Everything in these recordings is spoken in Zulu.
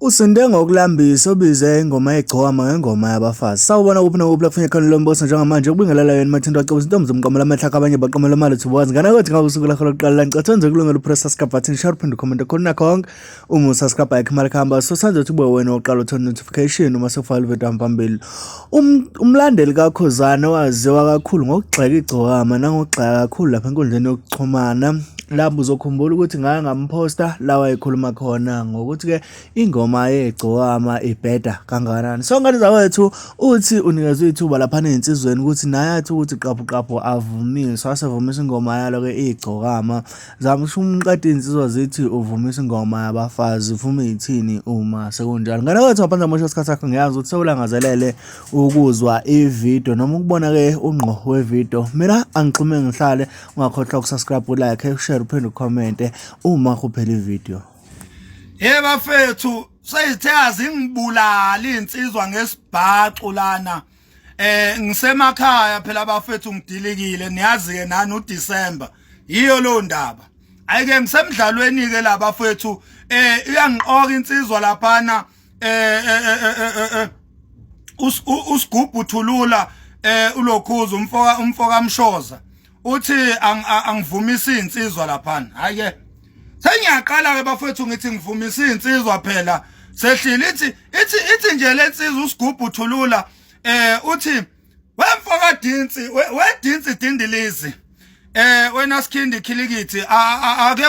Usinde ngokulambisa obize ingoma egcokama ngengoma yabafazi. Sawubona kuphi nakuphi lapho ngekhona lombosa njengamanje ukubingelela yena mathinto acebisa intombi zomqamela amathaka abanye baqamela imali thubazi. Ngana kwathi ngawusuku lakho lokuqala ngicathenze kulungela upress subscribe button share uphinde ucomment khona konke. Uma usubscribe ikhamera khamba so senze ukuthi ube wena oqala uthola notification uma sefile video phambili. Umlandeli kaKhuzana waziwa kakhulu ngokugxeka igcokama nangokugxeka kakhulu lapha enkundleni yokuxhumana. Lapho uzokhumbula ukuthi ngake ngamposta la wayekhuluma khona ngokuthi ke ingoma yegcokama ibheda kangakanani. So ngane zawethu uthi unikezwe ithuba lapha nezinsizweni ukuthi naye athi ukuthi qaphu avumiswa asevumisa ingoma yalo ke igcokama. Zamsho umqadi insizwa zithi uvumisa ingoma yabafazi uvuma ithini uma sekunjalo. Ngane wethu ngaphandle amasho isikhathi sakho ngiyazi ukuthi sewulangazelele ukuzwa ivideo noma ukubona ke ungqo wevideo. Mina angixhume ngihlale ungakhohlwa ukusubscribe ulike share uphinde ucommente uma kuphela ivideo. Bafethu seyithe azingibulala insizwa ngesibhaxu lana ngisemakhaya phela bafethu ngidilikile niyazi ke nani uDisemba yiyo lo ndaba ayike ngisemdlalweni ke la bafethu iyangiqoka insizwa laphana uSigubhu Thulula ulokhuza umfoka Mshoza uthi angivumisa insizwa laphana hayi ke sengiyaqala ke bafethu ngithi ngivumisa insizwa phela sehlile ithi nje lensizwa uSigubhu Thulula uthi wemfoka Dinsi wedinsi Dindilizi wena Sikhindi Khilikithi ake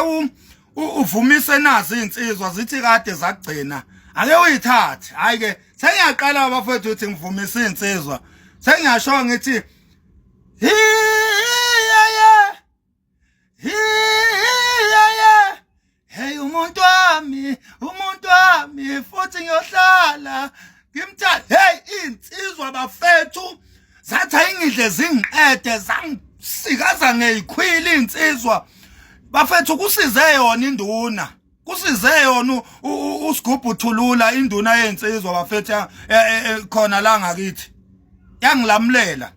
uvumise nazi insizwa zithi kade zagcina ake uyithathe hayi ke sengiyaqala bafethu uthi ngivumisa insizwa sengiyasho ngithi hey umuntu wami futhi ngiyohlala ngimthanda hey insizwa bafethu zathi ayingidle zingiqede zangisikaza ngeyikhwili insizwa bafethu kusize yona induna kusize yona uSigubhu Thulula induna yensizwa bafethu khona la ngakithi yangilamulela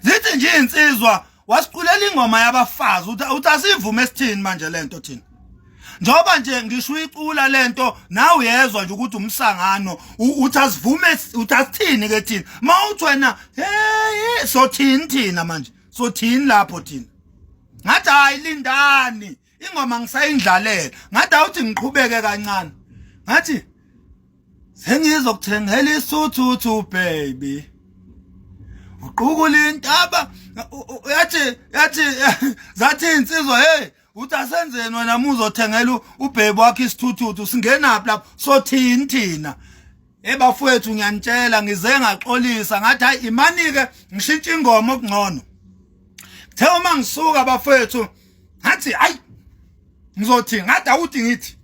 zithi nje insizwa wasiculela ingoma yabafazi uthi asivume esithini manje lento thina njoba nje ngisho uyicula lento nawe uyezwa nje ukuthi umsangano uthi asivume uthi asithini ke thina mawuthi wena hey sothini thina manje sothini lapho thina ngathi hayi lindani ingoma ngisayindlalela ngathi awuthi ngiqhubeke kancane ngathi sengizokuthengela isuthu baby uqukula intaba zathi insizwa hey uthi asenzeni wena muzothengela ubhebi wakhe isithuthuthu singenaphi lapho sothini thina bafowethu ngiyanitshela ngize ngaxolisa ngathi hayi imani ke ngishintsha ingoma okungcono kuthe uma ngisuka bafowethu ngathi hayi ngizothi ngathi awuthi ngithi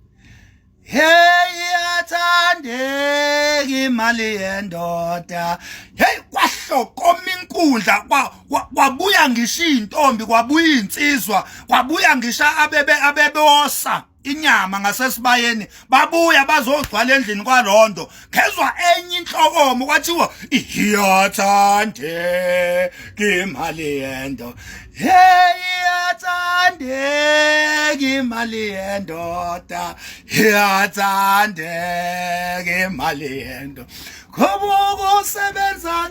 hey athandeka imali yendoda hey kwahlokoma inkundla kwabuya ngisho intombi kwabuya insizwa kwabuya ngisho abebosa inyama ngasesibayeni babuya bazogcwala endlini kwaLondo kezwa enye inhlokomo kwathiwa iyathandeka imali yendoda hey athandeka imali yendoda iyathandeka imali yendoda ngoba usebenza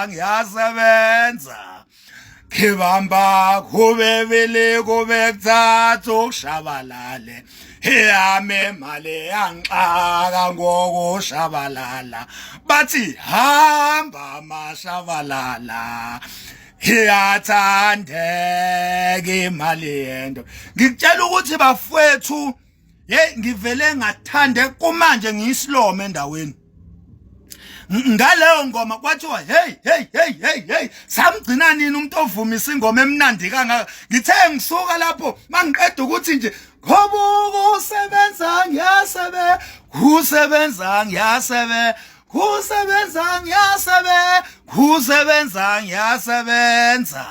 ngiyasebenza khibamba kubebele kubekuthathu ukushabalale yame mali yangixaka ngokushabalala bathi hamba mashabalala iyathandeka imali yento ngikutshela ukuthi bafowethu ngivele ngathande kumanje ngiyisilome endaweni ngaleyo ngoma kwathiwa hey samgcina nini umuntu ovumisa ingoma emnandi kangaka ngithe ngisuka lapho mangiqeda ukuthi nje ngoba kusebenza ngiyasebenza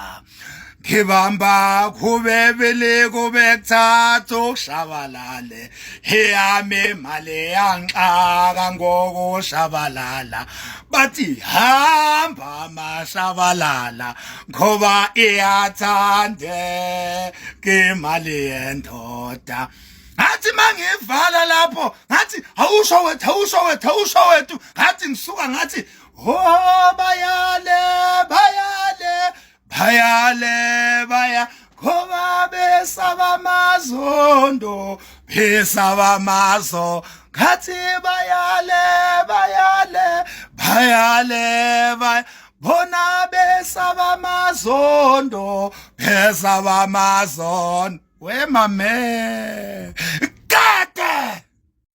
ngibamba kubebele kubekuthathu shabalale heyame male yanxaka ngokushabalala bathi hamba mashabalala ngoba iyathande kimali yendoda ngathi mangivala lapho ngathi awusho wethu ngathi ngisuka ngathi oh bayale ngoba besaba mazondo ngathi bayale bona besaba mazondo we mame